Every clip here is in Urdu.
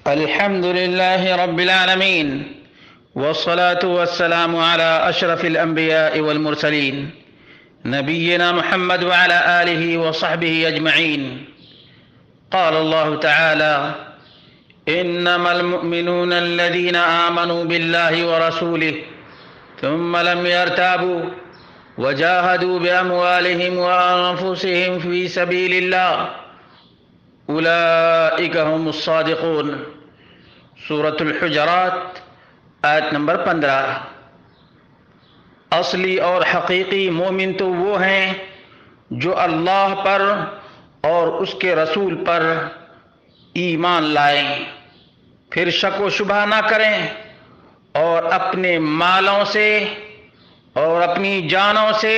الحمد لله رب العالمين والصلاة والسلام على أشرف الأنبياء والمرسلين نبينا محمد وعلى آله وصحبه أجمعين. قال الله تعالى: إنما المؤمنون الذين آمنوا بالله ورسوله ثم لم يرتابوا وجاهدوا بأموالهم وأنفسهم في سبيل الله اولئک هم الصادقون. سورۃ الحجرات آیت نمبر 15. اصلی اور حقیقی مومن تو وہ ہیں جو اللہ پر اور اس کے رسول پر ایمان لائیں، پھر شک و شبہ نہ کریں اور اپنے مالوں سے اور اپنی جانوں سے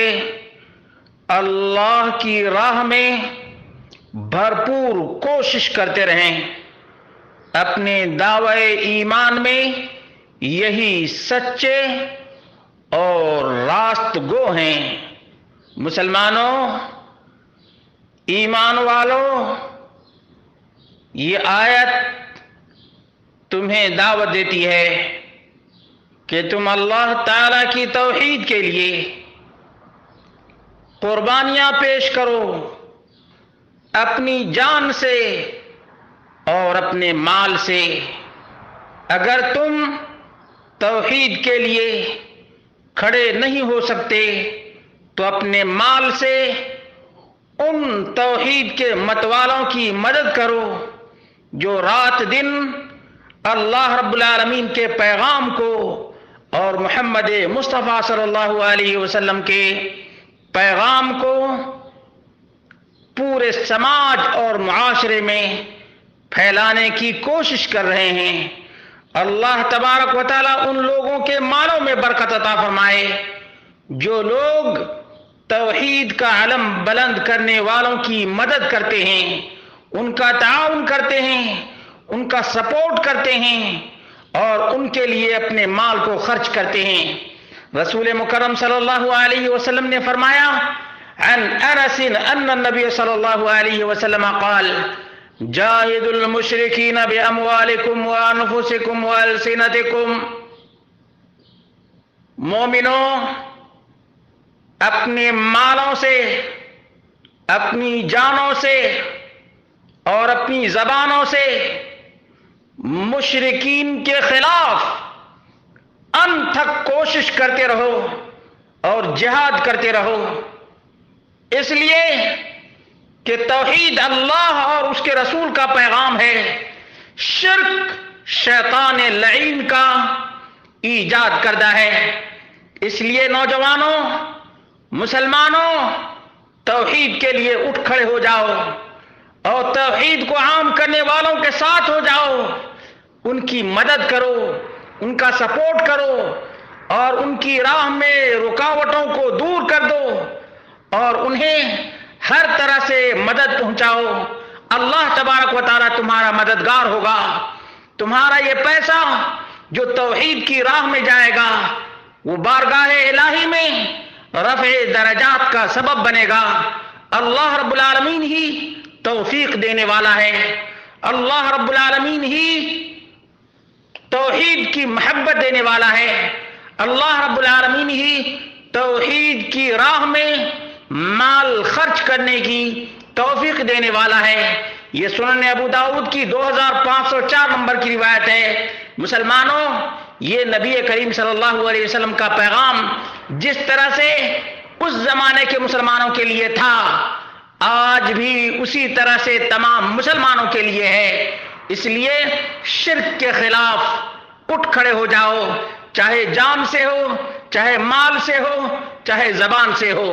اللہ کی راہ میں بھرپور کوشش کرتے رہیں. اپنے دعوی ایمان میں یہی سچے اور راست گو ہیں. مسلمانوں، ایمان والوں، یہ آیت تمہیں دعوت دیتی ہے کہ تم اللہ تعالی کی توحید کے لیے قربانیاں پیش کرو، اپنی جان سے اور اپنے مال سے. اگر تم توحید کے لیے کھڑے نہیں ہو سکتے تو اپنے مال سے ان توحید کے متوالوں کی مدد کرو جو رات دن اللہ رب العالمین کے پیغام کو اور محمد مصطفیٰ صلی اللہ علیہ وسلم کے پیغام کو پورے سماج اور معاشرے میں پھیلانے کی کوشش کر رہے ہیں. اللہ تبارک و تعالیٰ ان لوگوں کے مالوں میں برکت عطا فرمائے جو لوگ توحید کا علم بلند کرنے والوں کی مدد کرتے ہیں، ان کا تعاون کرتے ہیں، ان کا سپورٹ کرتے ہیں اور ان کے لیے اپنے مال کو خرچ کرتے ہیں. رسول مکرم صلی اللہ علیہ وسلم نے فرمایا عن انس ان النبي صلی اللہ علیہ وسلم قال: جاہدوا المشرکین باموالکم وانفسکم والسنتکم. مومنوں، اپنے مالوں سے، اپنی جانوں سے اور اپنی زبانوں سے مشرکین کے خلاف انتھک کوشش کرتے رہو اور جہاد کرتے رہو، اس لیے کہ توحید اللہ اور اس کے رسول کا پیغام ہے، شرک شیطان لعین کا ایجاد کردہ ہے. اس لیے نوجوانوں، مسلمانوں، توحید کے لیے اٹھ کھڑے ہو جاؤ اور توحید کو عام کرنے والوں کے ساتھ ہو جاؤ، ان کی مدد کرو، ان کا سپورٹ کرو اور ان کی راہ میں رکاوٹوں کو دور کر دو اور انہیں ہر طرح سے مدد پہنچاؤ. اللہ تبارک و تعالیٰ تمہارا مددگار ہوگا. تمہارا یہ پیسہ جو توحید کی راہ میں جائے گا وہ بارگاہ الہی میں رفع درجات کا سبب بنے گا. اللہ رب العالمین ہی توفیق دینے والا ہے. اللہ رب العالمین ہی توحید کی محبت دینے والا ہے. اللہ رب العالمین ہی توحید کی راہ میں مال خرچ کرنے کی توفیق دینے والا ہے. یہ سنن ابو داؤد کی 2504 نمبر کی روایت ہے. مسلمانوں، یہ نبی کریم صلی اللہ علیہ وسلم کا پیغام جس طرح سے اس زمانے کے مسلمانوں کے لیے تھا، آج بھی اسی طرح سے تمام مسلمانوں کے لیے ہے. اس لیے شرک کے خلاف اٹھ کھڑے ہو جاؤ، چاہے جان سے ہو، چاہے مال سے ہو، چاہے زبان سے ہو.